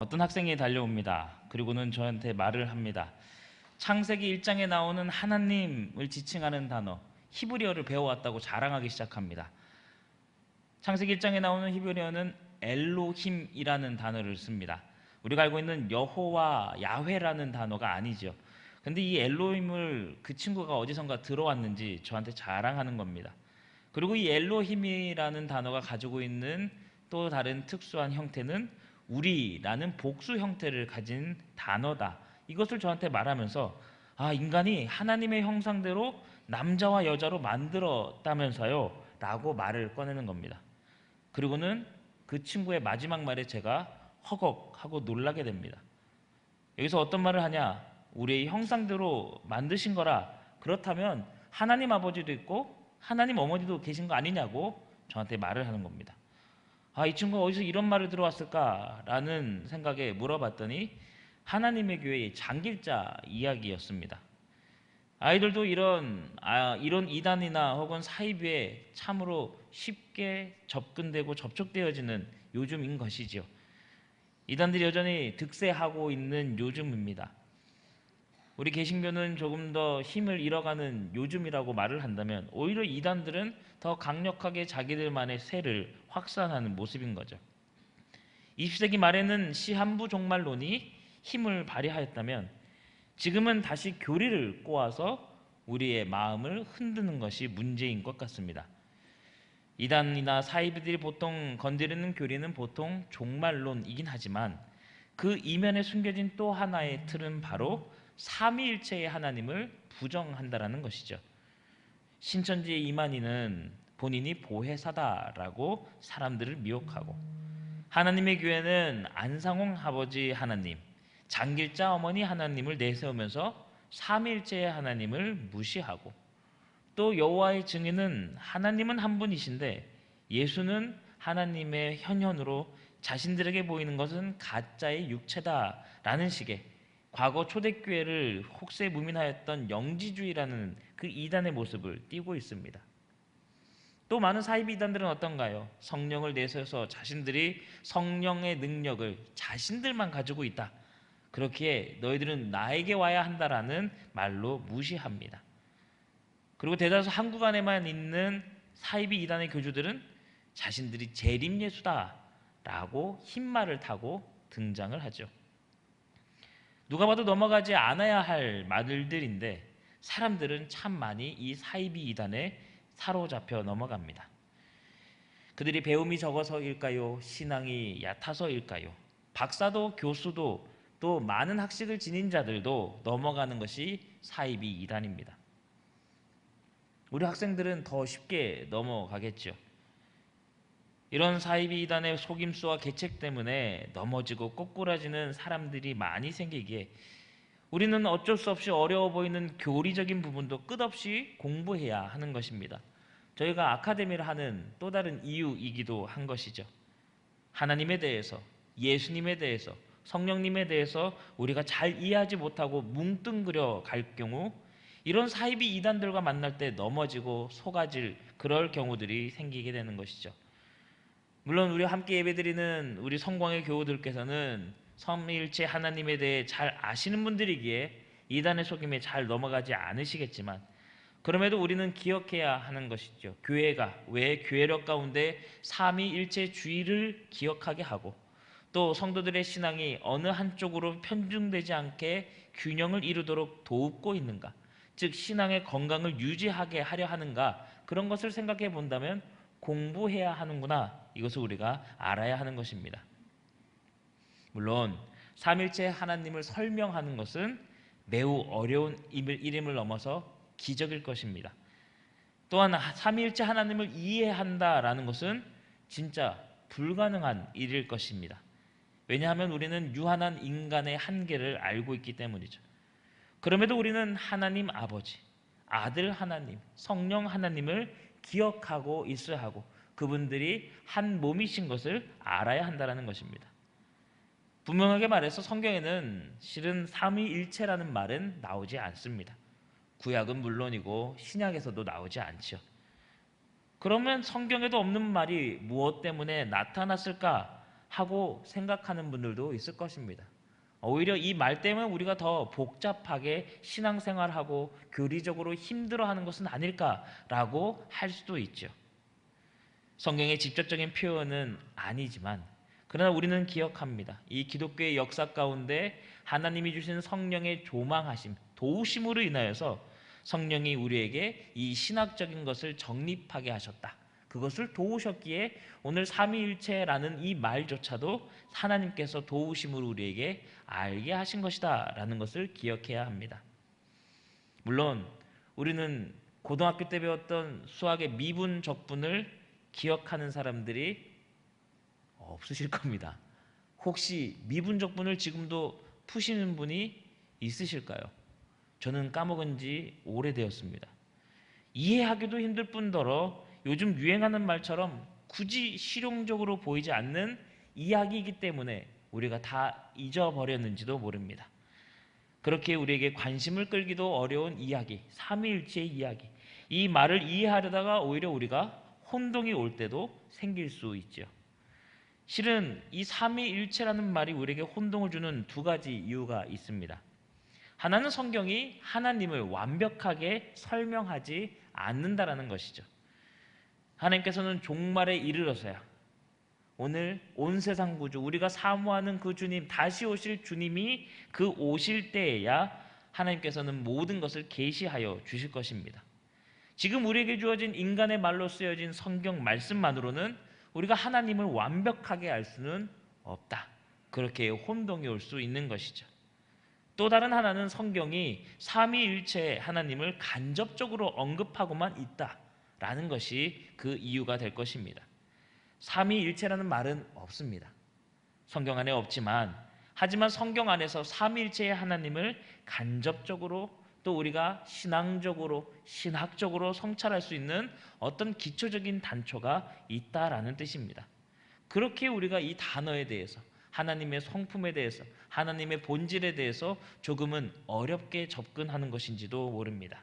어떤 학생이 달려옵니다. 그리고는 저한테 말을 합니다. 창세기 1장에 나오는 하나님을 지칭하는 단어 히브리어를 배워왔다고 자랑하기 시작합니다. 창세기 1장에 나오는 히브리어는 엘로힘이라는 단어를 씁니다. 우리가 알고 있는 여호와, 야훼라는 단어가 아니죠. 근데 이 엘로힘을 그 친구가 어디선가 들어왔는지 저한테 자랑하는 겁니다. 그리고 이 엘로힘이라는 단어가 가지고 있는 또 다른 특수한 형태는 우리라는 복수 형태를 가진 단어다. 이것을 저한테 말하면서 인간이 하나님의 형상대로 남자와 여자로 만들었다면서요 라고 말을 꺼내는 겁니다. 그리고는 그 친구의 마지막 말에 제가 허걱하고 놀라게 됩니다. 여기서 어떤 말을 하냐? 우리의 형상대로 만드신 거라. 그렇다면 하나님 아버지도 있고 하나님 어머니도 계신 거 아니냐고 저한테 말을 하는 겁니다. 이 친구가 어디서 이런 말을 들어왔을까라는 생각에 물어봤더니 하나님의 교회의 장길자 이야기였습니다. 아이들도 이런 이단이나 혹은 사이비에 참으로 쉽게 접근되고 접촉되어지는 요즘인 것이죠. 이단들이 여전히 득세하고 있는 요즘입니다. 우리 개신교는 조금 더 힘을 잃어가는 요즘이라고 말을 한다면 오히려 이단들은 더 강력하게 자기들만의 세를 확산하는 모습인 거죠. 20세기 말에는 시한부 종말론이 힘을 발휘하였다면 지금은 다시 교리를 꼬아서 우리의 마음을 흔드는 것이 문제인 것 같습니다. 이단이나 사이비들이 보통 건드리는 교리는 보통 종말론이긴 하지만 그 이면에 숨겨진 또 하나의 틀은 바로 삼위일체의 하나님을 부정한다라는 것이죠. 신천지의 이만희는 본인이 보혜사다라고 사람들을 미혹하고 하나님의 교회는 안상홍 아버지 하나님, 장길자 어머니 하나님을 내세우면서 삼위일체의 하나님을 무시하고 또 여호와의 증인은 하나님은 한 분이신데 예수는 하나님의 현현으로 자신들에게 보이는 것은 가짜의 육체다라는 식의 과거 초대교회를 혹세무민하였던 영지주의라는 그 이단의 모습을 띠고 있습니다. 또 많은 사이비 이단들은 어떤가요? 성령을 내세워서 자신들이 성령의 능력을 자신들만 가지고 있다. 그렇기에 너희들은 나에게 와야 한다라는 말로 무시합니다. 그리고 대다수 한국 안에만 있는 사이비 이단의 교주들은 자신들이 재림예수다라고 흰말을 타고 등장을 하죠. 누가 봐도 넘어가지 않아야 할 말들인데 사람들은 참 많이 이 사이비 이단에 사로잡혀 넘어갑니다. 그들이 배움이 적어서일까요? 신앙이 얕아서일까요? 박사도 교수도 또 많은 학식을 지닌 자들도 넘어가는 것이 사이비 이단입니다. 우리 학생들은 더 쉽게 넘어가겠죠. 이런 사이비 이단의 속임수와 계책 때문에 넘어지고 꼬꾸라지는 사람들이 많이 생기기에 우리는 어쩔 수 없이 어려워 보이는 교리적인 부분도 끝없이 공부해야 하는 것입니다. 저희가 아카데미를 하는 또 다른 이유이기도 한 것이죠. 하나님에 대해서, 예수님에 대해서, 성령님에 대해서 우리가 잘 이해하지 못하고 뭉뚱그려 갈 경우 이런 사이비 이단들과 만날 때 넘어지고 속아질 그럴 경우들이 생기게 되는 것이죠. 물론 우리와 함께 예배드리는 우리 성광의 교우들께서는 삼위일체 하나님에 대해 잘 아시는 분들이기에 이단의 속임에 잘 넘어가지 않으시겠지만 그럼에도 우리는 기억해야 하는 것이죠. 교회가 왜 교회력 가운데 삼위일체주의를 기억하게 하고 또 성도들의 신앙이 어느 한쪽으로 편중되지 않게 균형을 이루도록 돕고 있는가, 즉 신앙의 건강을 유지하게 하려 하는가, 그런 것을 생각해 본다면 공부해야 하는구나, 이것을 우리가 알아야 하는 것입니다. 물론 삼일체 하나님을 설명하는 것은 매우 어려운 일임을 넘어서 기적일 것입니다. 또한 삼일체 하나님을 이해한다라는 것은 진짜 불가능한 일일 것입니다. 왜냐하면 우리는 유한한 인간의 한계를 알고 있기 때문이죠. 그럼에도 우리는 하나님 아버지, 아들 하나님, 성령 하나님을 기억하고 있어야 하고 그분들이 한 몸이신 것을 알아야 한다는 것입니다. 분명하게 말해서 성경에는 실은 삼위일체라는 말은 나오지 않습니다. 구약은 물론이고 신약에서도 나오지 않죠. 그러면 성경에도 없는 말이 무엇 때문에 나타났을까 하고 생각하는 분들도 있을 것입니다. 오히려 이 말 때문에 우리가 더 복잡하게 신앙생활하고 교리적으로 힘들어하는 것은 아닐까라고 할 수도 있죠. 성경의 직접적인 표현은 아니지만 그러나 우리는 기억합니다. 이 기독교의 역사 가운데 하나님이 주신 성령의 조망하심, 도우심으로 인하여서 성령이 우리에게 이 신학적인 것을 정립하게 하셨다. 그것을 도우셨기에 오늘 삼위일체라는 이 말조차도 하나님께서 도우심으로 우리에게 알게 하신 것이다 라는 것을 기억해야 합니다. 물론 우리는 고등학교 때 배웠던 수학의 미분 적분을 기억하는 사람들이 없으실 겁니다. 혹시 미분 적분을 지금도 푸시는 분이 있으실까요? 저는 까먹은 지 오래되었습니다. 이해하기도 힘들 뿐더러 요즘 유행하는 말처럼 굳이 실용적으로 보이지 않는 이야기이기 때문에 우리가 다 잊어버렸는지도 모릅니다. 그렇게 우리에게 관심을 끌기도 어려운 이야기, 삼위일체의 이야기, 이 말을 이해하려다가 오히려 우리가 혼동이 올 때도 생길 수 있죠. 실은 이 삼위일체라는 말이 우리에게 혼동을 주는 두 가지 이유가 있습니다. 하나는 성경이 하나님을 완벽하게 설명하지 않는다라는 것이죠. 하나님께서는 종말에 이르러서야 오늘 온 세상 구주, 우리가 사모하는 그 주님, 다시 오실 주님이 그 오실 때에야 하나님께서는 모든 것을 계시하여 주실 것입니다. 지금 우리에게 주어진 인간의 말로 쓰여진 성경 말씀만으로는 우리가 하나님을 완벽하게 알 수는 없다. 그렇게 혼동이 올 수 있는 것이죠. 또 다른 하나는 성경이 삼위일체 하나님을 간접적으로 언급하고만 있다라는 것이 그 이유가 될 것입니다. 삼위일체라는 말은 없습니다. 성경 안에 없지만 하지만 성경 안에서 삼위일체의 하나님을 간접적으로 또 우리가 신앙적으로 신학적으로 성찰할 수 있는 어떤 기초적인 단초가 있다라는 뜻입니다. 그렇게 우리가 이 단어에 대해서 하나님의 성품에 대해서 하나님의 본질에 대해서 조금은 어렵게 접근하는 것인지도 모릅니다.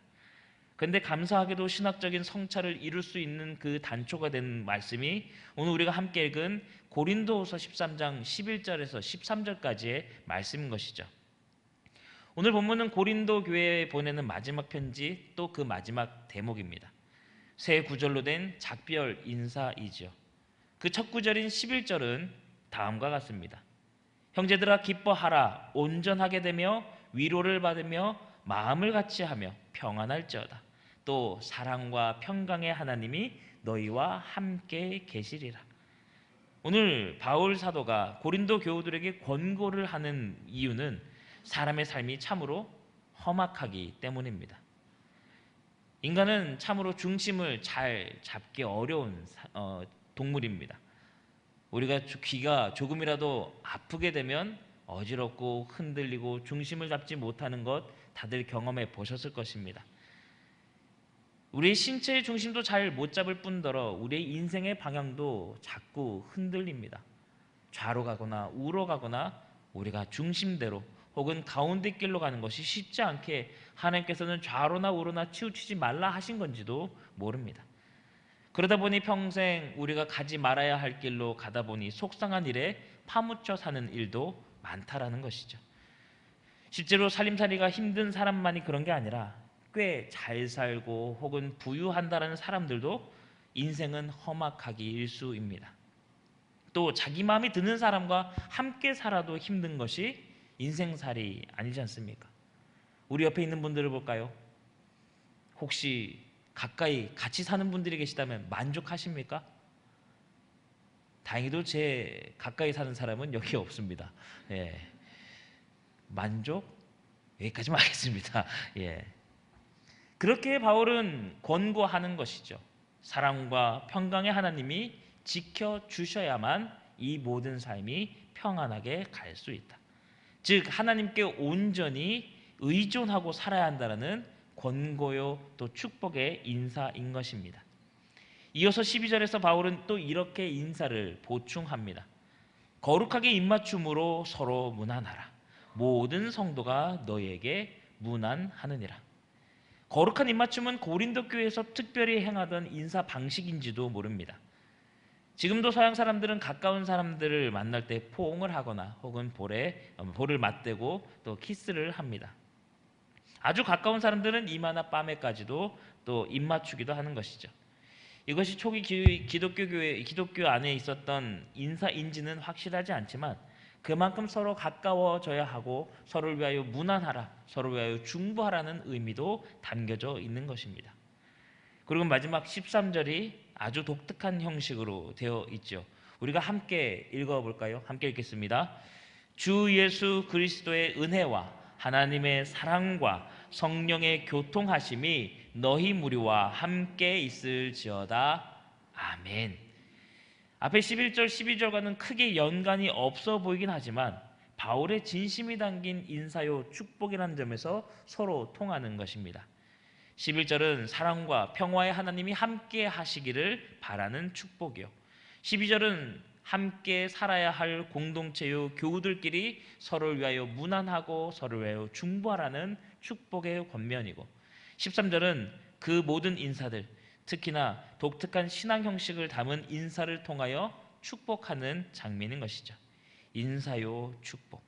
그런데 감사하게도 신학적인 성찰을 이룰 수 있는 그 단초가 된 말씀이 오늘 우리가 함께 읽은 고린도후서 13장 11절에서 13절까지의 말씀인 것이죠. 오늘 본문은 고린도 교회에 보내는 마지막 편지 또 그 마지막 대목입니다. 세 구절로 된 작별 인사이죠. 그 첫 구절인 11절은 다음과 같습니다. 형제들아 기뻐하라 온전하게 되며 위로를 받으며 마음을 같이하며 평안할지어다. 또 사랑과 평강의 하나님이 너희와 함께 계시리라. 오늘 바울 사도가 고린도 교우들에게 권고를 하는 이유는 사람의 삶이 참으로 험악하기 때문입니다. 인간은 참으로 중심을 잘 잡기 어려운 동물입니다. 우리가 귀가 조금이라도 아프게 되면 어지럽고 흔들리고 중심을 잡지 못하는 것 다들 경험해 보셨을 것입니다. 우리의 신체의 중심도 잘 못 잡을 뿐더러 우리의 인생의 방향도 자꾸 흔들립니다. 좌로 가거나 우로 가거나 우리가 중심대로 혹은 가운데 길로 가는 것이 쉽지 않게 하나님께서는 좌로나 우로나 치우치지 말라 하신 건지도 모릅니다. 그러다 보니 평생 우리가 가지 말아야 할 길로 가다 보니 속상한 일에 파묻혀 사는 일도 많다라는 것이죠. 실제로 살림살이가 힘든 사람만이 그런 게 아니라 꽤 잘 살고 혹은 부유한다라는 사람들도 인생은 험악하기 일쑤입니다. 또 자기 마음이 드는 사람과 함께 살아도 힘든 것이 인생살이 아니지 않습니까? 우리 옆에 있는 분들을 볼까요? 혹시 가까이 같이 사는 분들이 계시다면 만족하십니까? 다행히도 제 가까이 사는 사람은 여기 없습니다. 예. 만족? 여기까지만 하겠습니다. 예. 그렇게 바울은 권고하는 것이죠. 사랑과 평강의 하나님이 지켜주셔야만 이 모든 삶이 평안하게 갈 수 있다. 즉 하나님께 온전히 의존하고 살아야 한다는 권고요 또 축복의 인사인 것입니다. 이어서 12절에서 바울은 또 이렇게 인사를 보충합니다. 거룩하게 입맞춤으로 서로 문안하라. 모든 성도가 너희에게 문안하느니라. 거룩한 입맞춤은 고린도 교회에서 특별히 행하던 인사 방식인지도 모릅니다. 지금도 서양 사람들은 가까운 사람들을 만날 때 포옹을 하거나 혹은 볼을 맞대고 또 키스를 합니다. 아주 가까운 사람들은 이마나 뺨에까지도 또 입맞추기도 하는 것이죠. 이것이 초기 기독교 안에 있었던 인사 인지는 확실하지 않지만 그만큼 서로 가까워져야 하고 서로를 위하여 문안하라, 서로를 위하여 중보하라는 의미도 담겨져 있는 것입니다. 그리고 마지막 13절이 아주 독특한 형식으로 되어 있죠. 우리가 함께 읽어볼까요? 함께 읽겠습니다. 주 예수 그리스도의 은혜와 하나님의 사랑과 성령의 교통하심이 너희 무리와 함께 있을지어다. 아멘. 앞에 11절, 12절과는 크게 연관이 없어 보이긴 하지만 바울의 진심이 담긴 인사요 축복이라는 점에서 서로 통하는 것입니다. 11절은 사랑과 평화의 하나님이 함께 하시기를 바라는 축복이요. 12절은 함께 살아야 할 공동체요 교우들끼리 서로를 위하여 문안하고 서로를 위하여 중보하라는 축복의 권면이고 13절은 그 모든 인사들, 특히나 독특한 신앙 형식을 담은 인사를 통하여 축복하는 장면인 것이죠. 인사요 축복.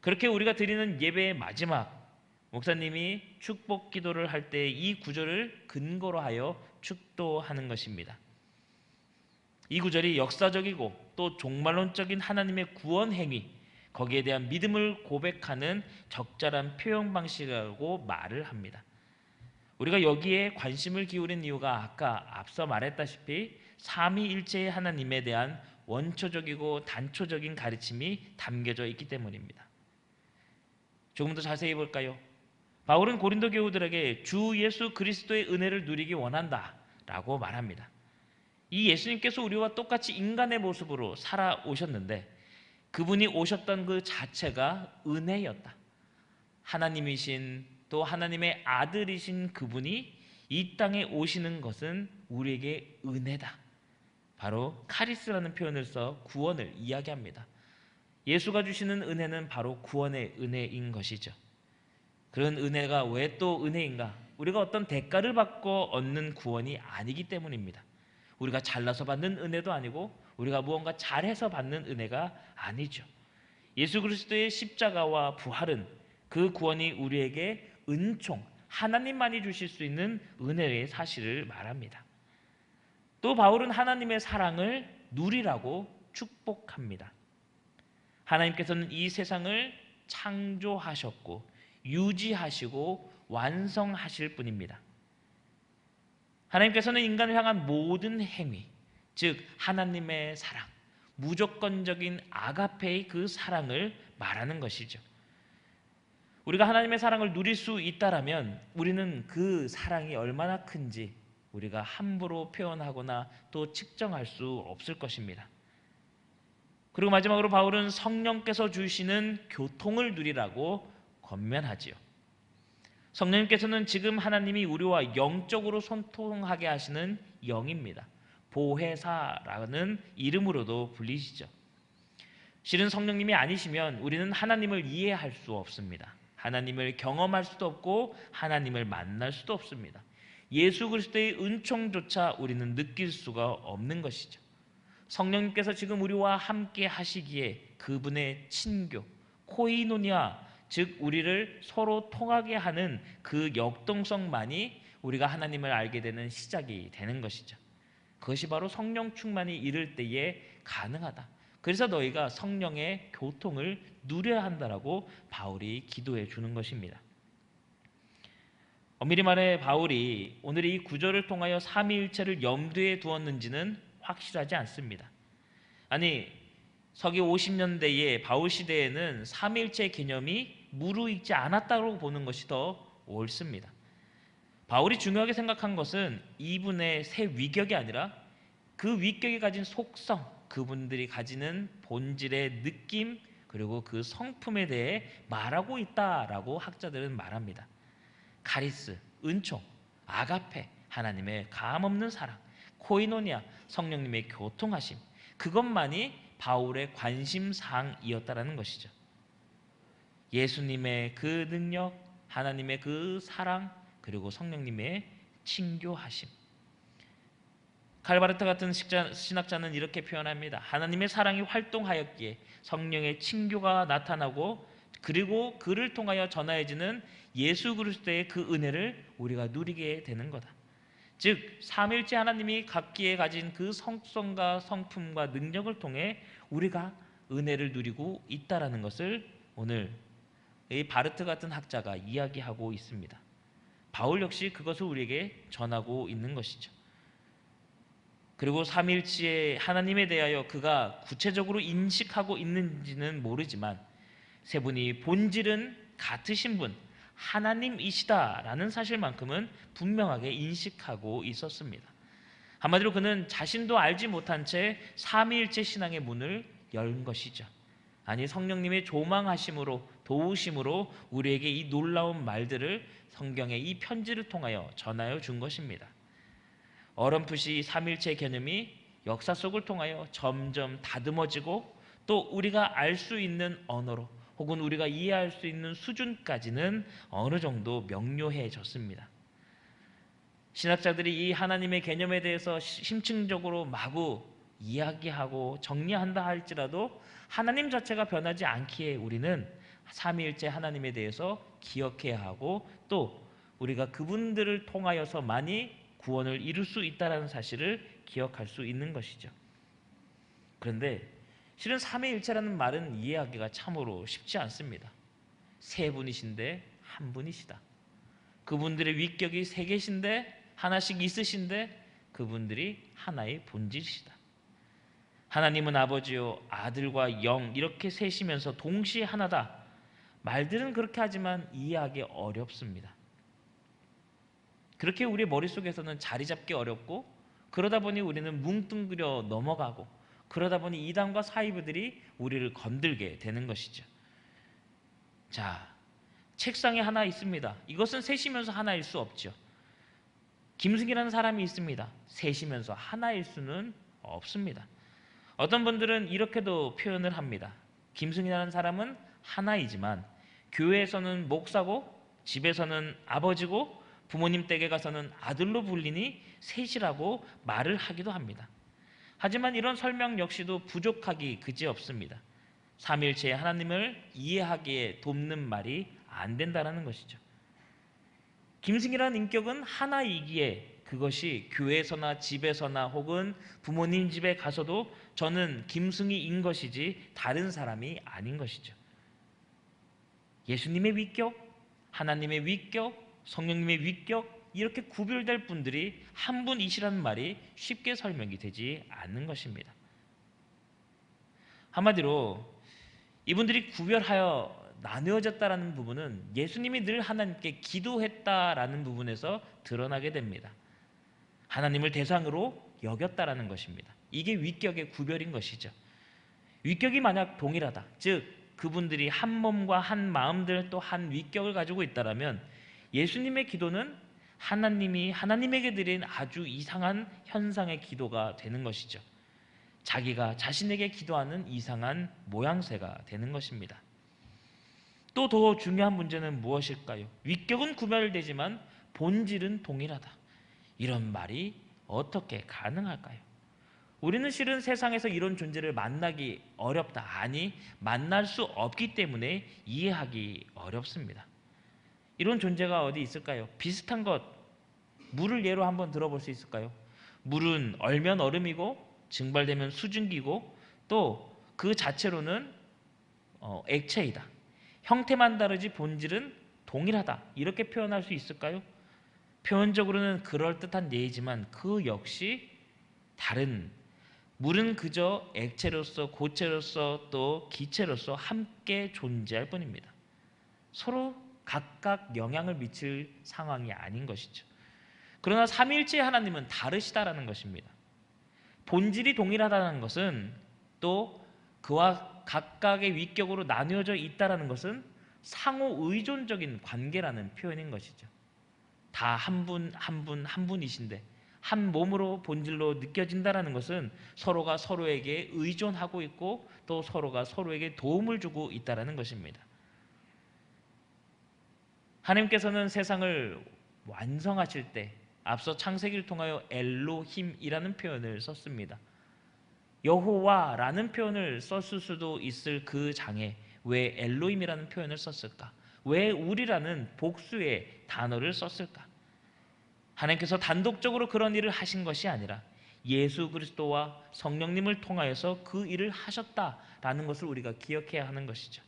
그렇게 우리가 드리는 예배의 마지막 목사님이 축복 기도를 할 때 이 구절을 근거로 하여 축도하는 것입니다. 이 구절이 역사적이고 또 종말론적인 하나님의 구원 행위, 거기에 대한 믿음을 고백하는 적절한 표현 방식이라고 말을 합니다. 우리가 여기에 관심을 기울인 이유가 아까 앞서 말했다시피 삼위일체의 하나님에 대한 원초적이고 단초적인 가르침이 담겨져 있기 때문입니다. 조금 더 자세히 볼까요? 바울은 고린도 교우들에게 주 예수 그리스도의 은혜를 누리기 원한다라고 말합니다. 이 예수님께서 우리와 똑같이 인간의 모습으로 살아오셨는데 그분이 오셨던 그 자체가 은혜였다. 하나님이신 또 하나님의 아들이신 그분이 이 땅에 오시는 것은 우리에게 은혜다. 바로 카리스라는 표현을 써 구원을 이야기합니다. 예수가 주시는 은혜는 바로 구원의 은혜인 것이죠. 그런 은혜가 왜 또 은혜인가? 우리가 어떤 대가를 받고 얻는 구원이 아니기 때문입니다. 우리가 잘나서 받는 은혜도 아니고 우리가 무언가 잘해서 받는 은혜가 아니죠. 예수 그리스도의 십자가와 부활은 그 구원이 우리에게 은총, 하나님만이 주실 수 있는 은혜의 사실을 말합니다. 또 바울은 하나님의 사랑을 누리라고 축복합니다. 하나님께서는 이 세상을 창조하셨고 유지하시고 완성하실 분입니다. 하나님께서는 인간을 향한 모든 행위, 즉 하나님의 사랑, 무조건적인 아가페의 그 사랑을 말하는 것이죠. 우리가 하나님의 사랑을 누릴 수 있다라면 우리는 그 사랑이 얼마나 큰지 우리가 함부로 표현하거나 또 측정할 수 없을 것입니다. 그리고 마지막으로 바울은 성령께서 주시는 교통을 누리라고 권면하지요. 성령님께서는 지금 하나님이 우리와 영적으로 소통하게 하시는 영입니다. 보혜사라는 이름으로도 불리시죠. 실은 성령님이 아니시면 우리는 하나님을 이해할 수 없습니다. 하나님을 경험할 수도 없고 하나님을 만날 수도 없습니다. 예수 그리스도의 은총조차 우리는 느낄 수가 없는 것이죠. 성령님께서 지금 우리와 함께 하시기에 그분의 친교, 코이노니아, 즉 우리를 서로 통하게 하는 그 역동성만이 우리가 하나님을 알게 되는 시작이 되는 것이죠. 그것이 바로 성령 충만이 이를 때에 가능하다. 그래서 너희가 성령의 교통을 누려야 한다라고 바울이 기도해 주는 것입니다. 엄밀히 말해 바울이 오늘 이 구절을 통하여 삼위일체를 염두에 두었는지는 확실하지 않습니다. 아니 서기 50년대의 바울 시대에는 삼위일체 개념이 무르익지 않았다고 보는 것이 더 옳습니다. 바울이 중요하게 생각한 것은 이분의 새 위격이 아니라 그 위격이 가진 속성, 그분들이 가지는 본질의 느낌 그리고 그 성품에 대해 말하고 있다라고 학자들은 말합니다. 카리스, 은총, 아가페, 하나님의 감없는 사랑, 코이노니아, 성령님의 교통하심, 그것만이 바울의 관심사항이었다라는 것이죠. 예수님의 그 능력, 하나님의 그 사랑, 그리고 성령님의 친교하심. 칼바르트 같은 신학자는 이렇게 표현합니다. 하나님의 사랑이 활동하였기에 성령의 친교가 나타나고 그리고 그를 통하여 전하여지는 예수 그리스도의 그 은혜를 우리가 누리게 되는 거다. 즉 삼위일체 하나님이 각기에 가진 그 성성과 성품과 능력을 통해 우리가 은혜를 누리고 있다라는 것을 오늘 이 바르트 같은 학자가 이야기하고 있습니다. 바울 역시 그것을 우리에게 전하고 있는 것이죠. 그리고 삼위일체의 하나님에 대하여 그가 구체적으로 인식하고 있는지는 모르지만 세 분이 본질은 같으신 분 하나님이시다라는 사실만큼은 분명하게 인식하고 있었습니다. 한마디로 그는 자신도 알지 못한 채 삼위일체 신앙의 문을 연 것이죠. 아니 성령님의 조망하심으로 도우심으로 우리에게 이 놀라운 말들을 성경의 이 편지를 통하여 전하여 준 것입니다. 어렴풋이 삼위일체 개념이 역사 속을 통하여 점점 다듬어지고 또 우리가 알 수 있는 언어로 혹은 우리가 이해할 수 있는 수준까지는 어느 정도 명료해졌습니다. 신학자들이 이 하나님의 개념에 대해서 심층적으로 마구 이야기하고 정리한다 할지라도 하나님 자체가 변하지 않기에 우리는 삼위일체 하나님에 대해서 기억해야 하고 또 우리가 그분들을 통하여서만이 구원을 이룰 수 있다는 사실을 기억할 수 있는 것이죠. 그런데 실은 삼위일체라는 말은 이해하기가 참으로 쉽지 않습니다. 세 분이신데 한 분이시다. 그분들의 위격이 세 개신데 하나씩 있으신데 그분들이 하나의 본질이시다. 하나님은 아버지요 아들과 영 이렇게 셋이면서 동시에 하나다. 말들은 그렇게 하지만 이해하기 어렵습니다. 그렇게 우리 머릿속에서는 자리 잡기 어렵고 그러다 보니 우리는 뭉뚱그려 넘어가고 그러다 보니 이단과 사이비들이 우리를 건들게 되는 것이죠. 자, 책상에 하나 있습니다. 이것은 셋이면서 하나일 수 없죠. 김승이라는 사람이 있습니다. 셋이면서 하나일 수는 없습니다. 어떤 분들은 이렇게도 표현을 합니다. 김승이라는 사람은 하나이지만 교회에서는 목사고 집에서는 아버지고 부모님 댁에 가서는 아들로 불리니 셋이라고 말을 하기도 합니다. 하지만 이런 설명 역시도 부족하기 그지없습니다. 삼위일체의 하나님을 이해하기에 돕는 말이 안 된다는 것이죠. 김승이라는 인격은 하나이기에 그것이 교회에서나 집에서나 혹은 부모님 집에 가서도 저는 김승희인 것이지 다른 사람이 아닌 것이죠. 예수님의 위격, 하나님의 위격, 성령님의 위격 이렇게 구별될 분들이 한 분이시라는 말이 쉽게 설명이 되지 않는 것입니다. 한마디로 이분들이 구별하여 나누어졌다라는 부분은 예수님이 늘 하나님께 기도했다라는 부분에서 드러나게 됩니다. 하나님을 대상으로 여겼다라는 것입니다. 이게 위격의 구별인 것이죠. 위격이 만약 동일하다, 즉 그분들이 한 몸과 한 마음들 또 한 위격을 가지고 있다라면 예수님의 기도는 하나님이 하나님에게 드린 아주 이상한 현상의 기도가 되는 것이죠. 자기가 자신에게 기도하는 이상한 모양새가 되는 것입니다. 또 더 중요한 문제는 무엇일까요? 위격은 구별되지만 본질은 동일하다. 이런 말이 어떻게 가능할까요? 우리는 실은 세상에서 이런 존재를 만나기 어렵다. 아니, 만날 수 없기 때문에 이해하기 어렵습니다. 이런 존재가 어디 있을까요? 비슷한 것, 물을 예로 한번 들어볼 수 있을까요? 물은 얼면 얼음이고 증발되면 수증기고 또 그 자체로는 액체이다. 형태만 다르지 본질은 동일하다. 이렇게 표현할 수 있을까요? 표현적으로는 그럴듯한 예이지만 그 역시 다른 물은 그저 액체로서 고체로서 또 기체로서 함께 존재할 뿐입니다. 서로 각각 영향을 미칠 상황이 아닌 것이죠. 그러나 삼위일체의 하나님은 다르시다라는 것입니다. 본질이 동일하다는 것은 또 그와 각각의 위격으로 나뉘어져 있다는 것은 상호 의존적인 관계라는 표현인 것이죠. 다 한 분 한 분 한 분이신데 한 몸으로 본질로 느껴진다는 것은 서로가 서로에게 의존하고 있고 또 서로가 서로에게 도움을 주고 있다는 것입니다. 하나님께서는 세상을 완성하실 때 앞서 창세기를 통하여 엘로힘이라는 표현을 썼습니다. 여호와라는 표현을 썼을 수도 있을 그 장에 왜 엘로힘이라는 표현을 썼을까? 왜 우리라는 복수의 단어를 썼을까? 하나님께서 단독적으로 그런 일을 하신 것이 아니라 예수 그리스도와 성령님을 통하여서 그 일을 하셨다라는 것을 우리가 기억해야 하는 것이죠.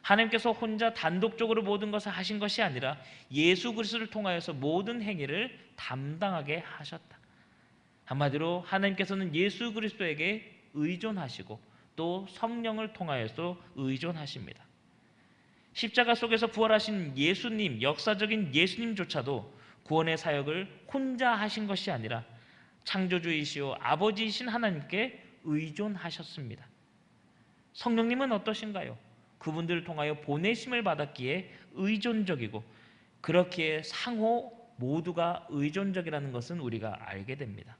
하나님께서 혼자 단독적으로 모든 것을 하신 것이 아니라 예수 그리스도를 통하여서 모든 행위를 담당하게 하셨다. 한마디로 하나님께서는 예수 그리스도에게 의존하시고 또 성령을 통하여서 의존하십니다. 십자가 속에서 부활하신 예수님, 역사적인 예수님조차도 구원의 사역을 혼자 하신 것이 아니라 창조주이시오 아버지이신 하나님께 의존하셨습니다. 성령님은 어떠신가요? 그분들을 통하여 보내심을 받았기에 의존적이고 그렇기에 상호 모두가 의존적이라는 것은 우리가 알게 됩니다.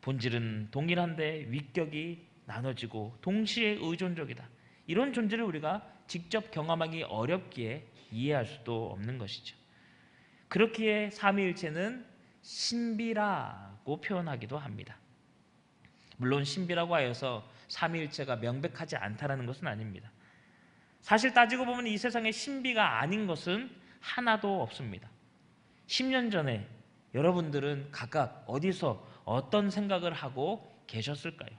본질은 동일한데 위격이 나눠지고 동시에 의존적이다. 이런 존재를 우리가 직접 경험하기 어렵기에 이해할 수도 없는 것이죠. 그렇기에 삼위일체는 신비라고 표현하기도 합니다. 물론 신비라고 하여서 삼위일체가 명백하지 않다라는 것은 아닙니다. 사실 따지고 보면 이 세상에 신비가 아닌 것은 하나도 없습니다. 10년 전에 여러분들은 각각 어디서 어떤 생각을 하고 계셨을까요?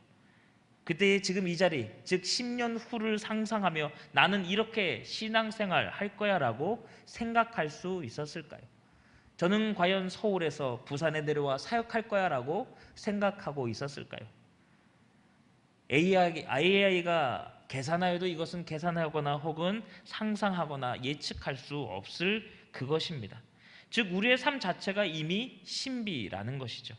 그때 지금 이 자리, 즉 10년 후를 상상하며 나는 이렇게 신앙생활 할 거야 라고 생각할 수 있었을까요? 저는 과연 서울에서 부산에 내려와 사역할 거야 라고 생각하고 있었을까요? AI가 계산하여도 이것은 계산하거나 혹은 상상하거나 예측할 수 없을 그것입니다. 즉 우리의 삶 자체가 이미 신비라는 것이죠.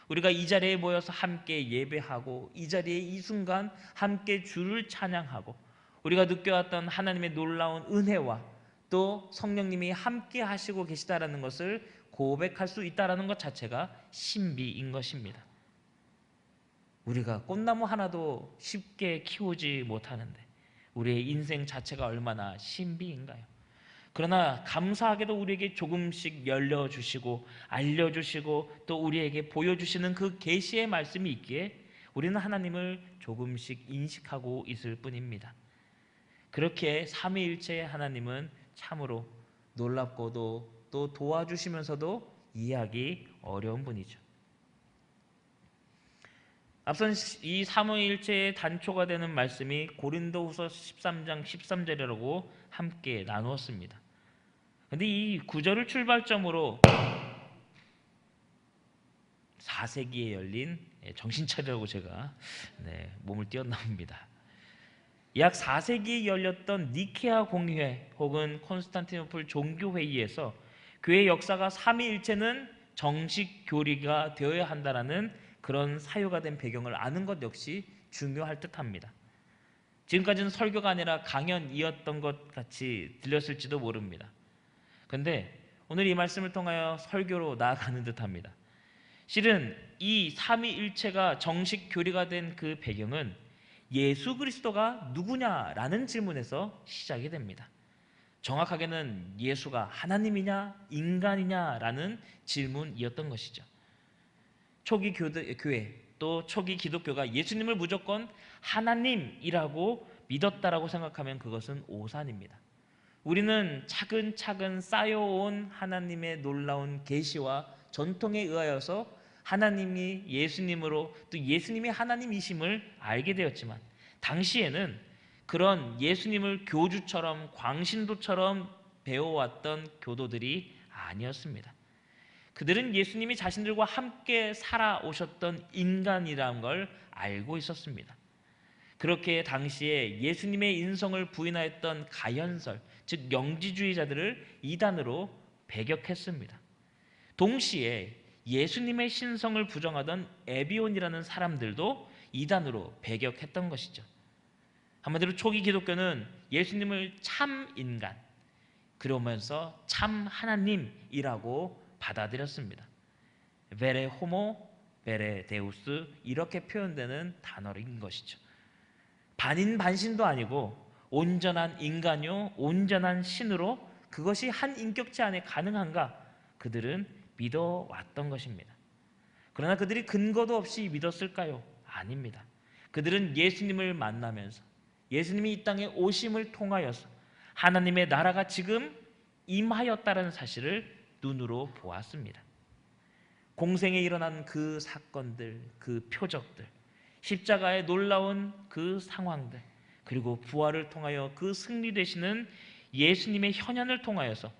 우리가 이 자리에 모여서 함께 예배하고 이 자리에 이 순간 함께 주를 찬양하고 우리가 느껴왔던 하나님의 놀라운 은혜와 또 성령님이 함께 하시고 계시다라는 것을 고백할 수 있다는 것 자체가 신비인 것입니다. 우리가 꽃나무 하나도 쉽게 키우지 못하는데 우리의 인생 자체가 얼마나 신비인가요? 그러나 감사하게도 우리에게 조금씩 열려주시고 알려주시고 또 우리에게 보여주시는 그 계시의 말씀이 있기에 우리는 하나님을 조금씩 인식하고 있을 뿐입니다. 그렇게 삼위일체의 하나님은 참으로 놀랍고도 또 도와주시면서도 이해하기 어려운 분이죠. 앞선 이 삼위일체의 단초가 되는 말씀이 고린도후서 13장 13절이라고 함께 나누었습니다. 그런데 이 구절을 출발점으로 4세기에 열린 정신차리라고 제가 몸을 띄었나봅니다. 약 4세기에 열렸던 니케아 공의회 혹은 콘스탄티노플 종교회의에서 교회 역사가 삼위일체는 정식 교리가 되어야 한다라는 그런 사유가 된 배경을 아는 것 역시 중요할 듯합니다. 지금까지는 설교가 아니라 강연이었던 것 같이 들렸을지도 모릅니다. 그런데 오늘 이 말씀을 통하여 설교로 나아가는 듯합니다. 실은 이 삼위일체가 정식 교리가 된 그 배경은 예수 그리스도가 누구냐라는 질문에서 시작이 됩니다. 정확하게는 예수가 하나님이냐 인간이냐라는 질문이었던 것이죠. 초기 교회 또 초기 기독교가 예수님을 무조건 하나님이라고 믿었다라고 생각하면 그것은 오산입니다. 우리는 차근차근 쌓여온 하나님의 놀라운 계시와 전통에 의하여서 하나님이 예수님으로 또 예수님이 하나님이심을 알게 되었지만 당시에는 그런 예수님을 교주처럼 광신도처럼 배워왔던 교도들이 아니었습니다. 그들은 예수님이 자신들과 함께 살아오셨던 인간이라는 걸 알고 있었습니다. 그렇게 당시에 예수님의 인성을 부인하였던 가현설, 즉 영지주의자들을 이단으로 배격했습니다. 동시에 예수님의 신성을 부정하던 에비온이라는 사람들도 이단으로 배격했던 것이죠. 한마디로 초기 기독교는 예수님을 참 인간, 그러면서 참 하나님이라고 받아들였습니다. 베레 호모, 베레 데우스 이렇게 표현되는 단어인 것이죠. 반인반신도 아니고 온전한 인간요 온전한 신으로 그것이 한 인격체 안에 가능한가? 그들은 믿어왔던 것입니다. 그러나 그들이 근거도 없이 믿었을까요? 아닙니다. 그들은 예수님을 만나면서 예수님이 이 땅에 오심을 통하여서 하나님의 나라가 지금 임하였다는 사실을 눈으로 보았습니다. 공생에 일어난 그 사건들, 그 표적들, 십자가의 놀라운 그 상황들, 그리고 부활을 통하여 그 승리되시는 예수님의 현현을 통하여서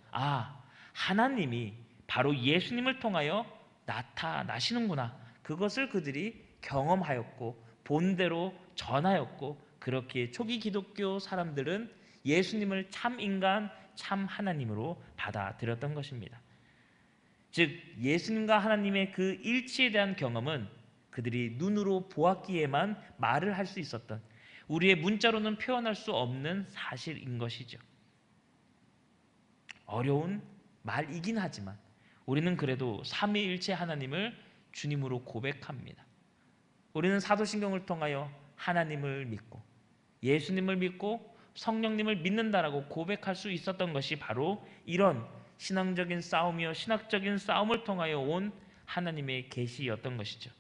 하나님이 바로 예수님을 통하여 나타나시는구나. 그것을 그들이 경험하였고 본대로 전하였고, 그렇게 초기 기독교 사람들은 예수님을 참 인간, 참 하나님으로 받아들였던 것입니다. 즉 예수님과 하나님의 그 일치에 대한 경험은 그들이 눈으로 보았기에만 말을 할 수 있었던, 우리의 문자로는 표현할 수 없는 사실인 것이죠. 어려운 말이긴 하지만 우리는 그래도 삼위일체 하나님을 주님으로 고백합니다. 우리는 사도신경을 통하여 하나님을 믿고 예수님을 믿고 성령님을 믿는다라고 고백할 수 있었던 것이 바로 이런 신앙적인 싸움이요 신학적인 싸움을 통하여 온 하나님의 계시였던 것이죠.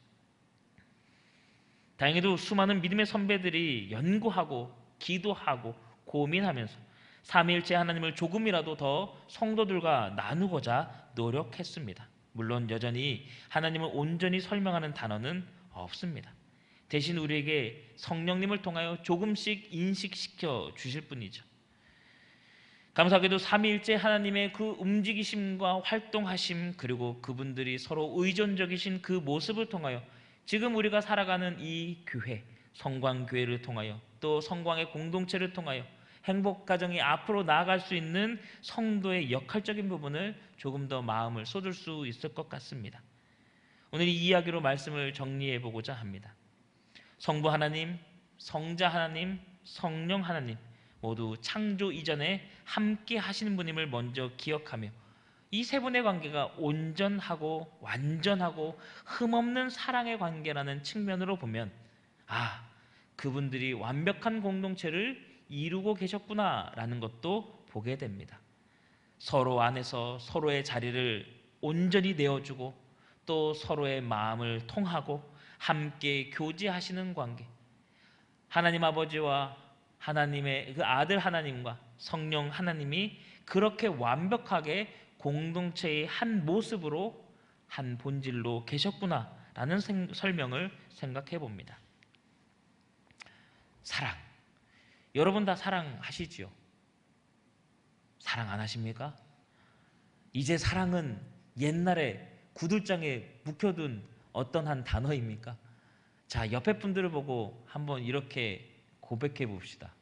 다행히도 수많은 믿음의 선배들이 연구하고 기도하고 고민하면서 삼위일체 하나님을 조금이라도 더 성도들과 나누고자 노력했습니다. 물론 여전히 하나님을 온전히 설명하는 단어는 없습니다. 대신 우리에게 성령님을 통하여 조금씩 인식시켜 주실 뿐이죠. 감사하게도 삼위일체 하나님의 그 움직이심과 활동하심, 그리고 그분들이 서로 의존적이신 그 모습을 통하여 지금 우리가 살아가는 이 교회, 성광교회를 통하여 또 성광의 공동체를 통하여 행복가정이 앞으로 나아갈 수 있는 성도의 역할적인 부분을 조금 더 마음을 쏟을 수 있을 것 같습니다. 오늘 이 이야기로 말씀을 정리해 보고자 합니다. 성부 하나님, 성자 하나님, 성령 하나님 모두 창조 이전에 함께 하시는 분임을 먼저 기억하며 이 세 분의 관계가 온전하고 완전하고 흠없는 사랑의 관계라는 측면으로 보면 그분들이 완벽한 공동체를 이루고 계셨구나라는 것도 보게 됩니다. 서로 안에서 서로의 자리를 온전히 내어주고 또 서로의 마음을 통하고 함께 교제하시는 관계, 하나님 아버지와 하나님의 그 아들 하나님과 성령 하나님이 그렇게 완벽하게 공동체의 한 모습으로 한 본질로 계셨구나라는 설명을 생각해 봅니다. 사랑, 여러분 다 사랑하시지요? 사랑 안 하십니까? 이제 사랑은 옛날에 구들장에 묵혀둔 어떤 한 단어입니까? 자, 옆에 분들을 보고 한번 이렇게 고백해 봅시다.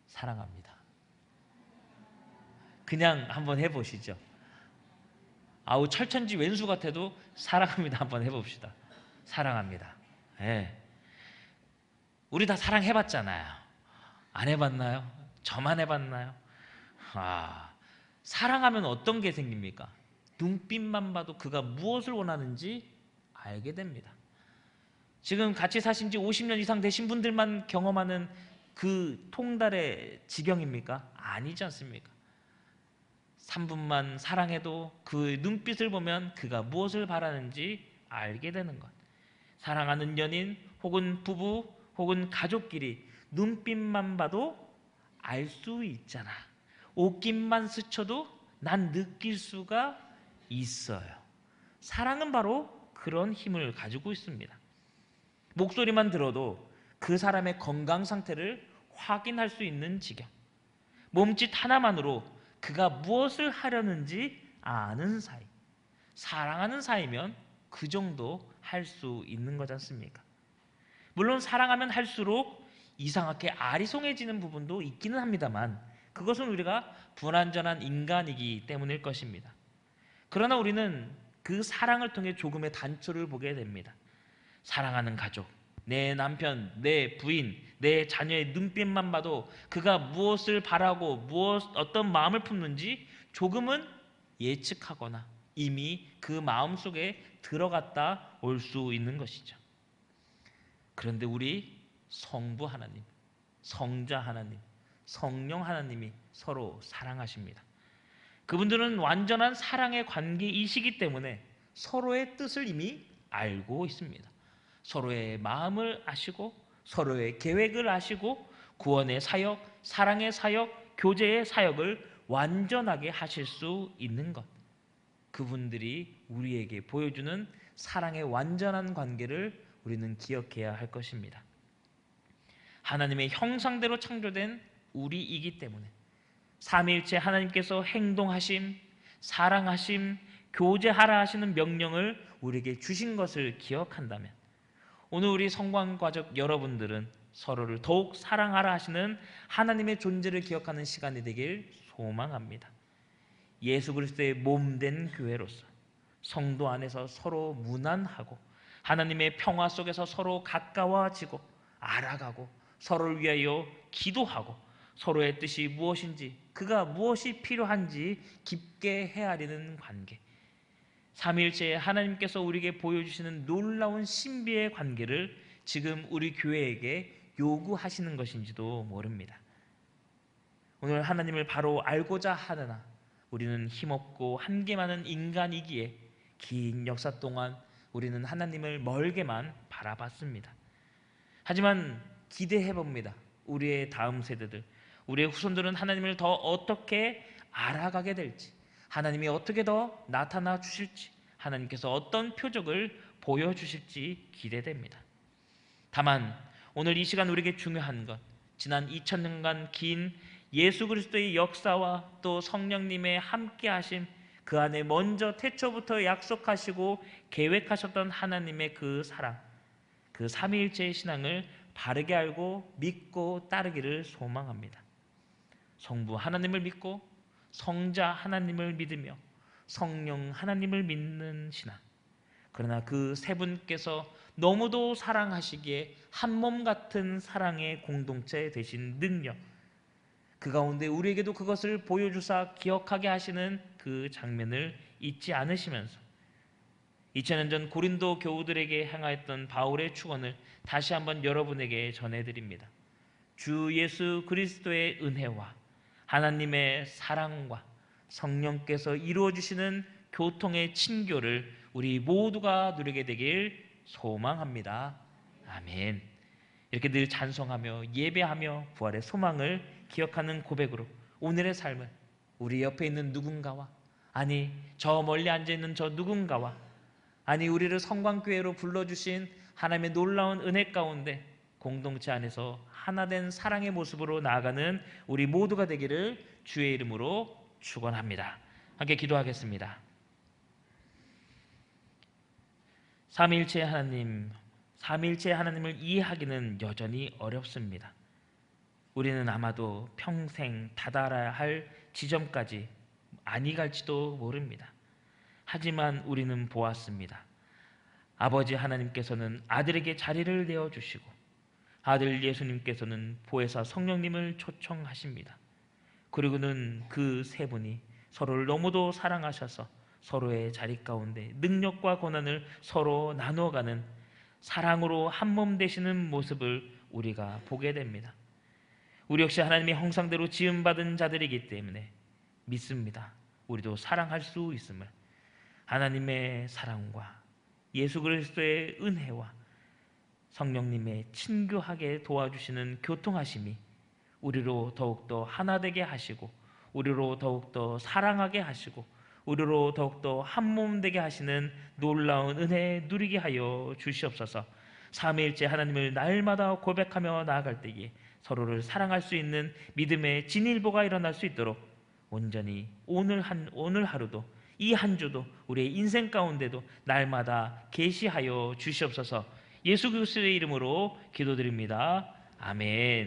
사랑합니다. 그냥 한번 해보시죠. 철천지 왼수 같아도 사랑합니다 한번 해봅시다. 사랑합니다. 네. 우리 다 사랑해봤잖아요. 안 해봤나요? 저만 해봤나요? 사랑하면 어떤 게 생깁니까? 눈빛만 봐도 그가 무엇을 원하는지 알게 됩니다. 지금 같이 사신 지 50년 이상 되신 분들만 경험하는 그 통달의 지경입니까? 아니지 않습니까? 3분만 사랑해도 그 눈빛을 보면 그가 무엇을 바라는지 알게 되는 것. 사랑하는 연인 혹은 부부 혹은 가족끼리 눈빛만 봐도 알 수 있잖아. 옷깃만 스쳐도 난 느낄 수가 있어요. 사랑은 바로 그런 힘을 가지고 있습니다. 목소리만 들어도 그 사람의 건강 상태를 확인할 수 있는 지경, 몸짓 하나만으로 그가 무엇을 하려는지 아는 사이, 사랑하는 사이면 그 정도 할 수 있는 거지 않습니까? 물론 사랑하면 할수록 이상하게 아리송해지는 부분도 있기는 합니다만 그것은 우리가 불완전한 인간이기 때문일 것입니다. 그러나 우리는 그 사랑을 통해 조금의 단초를 보게 됩니다. 사랑하는 가족, 내 남편, 내 부인, 내 자녀의 눈빛만 봐도 그가 무엇을 바라고 어떤 마음을 품는지 조금은 예측하거나 이미 그 마음속에 들어갔다 올 수 있는 것이죠. 그런데 우리 성부 하나님, 성자 하나님, 성령 하나님이 서로 사랑하십니다. 그분들은 완전한 사랑의 관계이시기 때문에 서로의 뜻을 이미 알고 있습니다. 서로의 마음을 아시고 서로의 계획을 아시고 구원의 사역, 사랑의 사역, 교제의 사역을 완전하게 하실 수 있는 것. 그분들이 우리에게 보여주는 사랑의 완전한 관계를 우리는 기억해야 할 것입니다. 하나님의 형상대로 창조된 우리이기 때문에 삼위일체 하나님께서 행동하심, 사랑하심, 교제하라 하시는 명령을 우리에게 주신 것을 기억한다면 오늘 우리 성광가족 여러분들은 서로를 더욱 사랑하라 하시는 하나님의 존재를 기억하는 시간이 되길 소망합니다. 예수 그리스도의 몸된 교회로서 성도 안에서 서로 무난하고 하나님의 평화 속에서 서로 가까워지고 알아가고 서로를 위하여 기도하고 서로의 뜻이 무엇인지 그가 무엇이 필요한지 깊게 헤아리는 관계, 삼위일체의 하나님께서 우리에게 보여주시는 놀라운 신비의 관계를 지금 우리 교회에게 요구하시는 것인지도 모릅니다. 오늘 하나님을 바로 알고자 하느나 우리는 힘없고 한계 많은 인간이기에 긴 역사 동안 우리는 하나님을 멀게만 바라봤습니다. 하지만 기대해봅니다. 우리의 다음 세대들, 우리의 후손들은 하나님을 더 어떻게 알아가게 될지, 하나님이 어떻게 더 나타나 주실지, 하나님께서 어떤 표적을 보여주실지 기대됩니다. 다만 오늘 이 시간 우리에게 중요한 것, 지난 2000년간 긴 예수 그리스도의 역사와 또 성령님의 함께하심, 그 안에 먼저 태초부터 약속하시고 계획하셨던 하나님의 그 사랑, 그 삼위일체의 신앙을 바르게 알고 믿고 따르기를 소망합니다. 성부 하나님을 믿고 성자 하나님을 믿으며 성령 하나님을 믿는 신앙, 그러나 그 세 분께서 너무도 사랑하시기에 한 몸 같은 사랑의 공동체 되신 능력, 그 가운데 우리에게도 그것을 보여주사 기억하게 하시는 그 장면을 잊지 않으시면서 2000년 전 고린도 교우들에게 행하였던 바울의 축원을 다시 한번 여러분에게 전해드립니다. 주 예수 그리스도의 은혜와 하나님의 사랑과 성령께서 이루어주시는 교통의 친교를 우리 모두가 누리게 되길 소망합니다. 아멘. 이렇게 늘 찬송하며 예배하며 부활의 소망을 기억하는 고백으로 오늘의 삶을 우리 옆에 있는 누군가와, 아니 저 멀리 앉아있는 저 누군가와, 아니 우리를 성광교회로 불러주신 하나님의 놀라운 은혜 가운데 공동체 안에서 하나된 사랑의 모습으로 나아가는 우리 모두가 되기를 주의 이름으로 축원합니다. 함께 기도하겠습니다. 삼위일체의 하나님, 삼위일체의 하나님을 이해하기는 여전히 어렵습니다. 우리는 아마도 평생 다다라야 할 지점까지 아니 갈지도 모릅니다. 하지만 우리는 보았습니다. 아버지 하나님께서는 아들에게 자리를 내어주시고 아들 예수님께서는 보혜사 성령님을 초청하십니다. 그리고는 그 세 분이 서로를 너무도 사랑하셔서 서로의 자리 가운데 능력과 고난을 서로 나누어가는 사랑으로 한 몸 되시는 모습을 우리가 보게 됩니다. 우리 역시 하나님의 형상대로 지음받은 자들이기 때문에 믿습니다. 우리도 사랑할 수 있음을. 하나님의 사랑과 예수 그리스도의 은혜와 성령님의 친교하게 도와주시는 교통하심이 우리로 더욱더 하나 되게 하시고 우리로 더욱더 사랑하게 하시고 우리로 더욱더 한 몸 되게 하시는 놀라운 은혜 누리게 하여 주시옵소서. 삼위일체 하나님을 날마다 고백하며 나아갈 때에 서로를 사랑할 수 있는 믿음의 진일보가 일어날 수 있도록 온전히 오늘 하루도 이 한 주도 우리의 인생 가운데도 날마다 계시하여 주시옵소서. 예수 그리스도의 이름으로 기도드립니다. 아멘.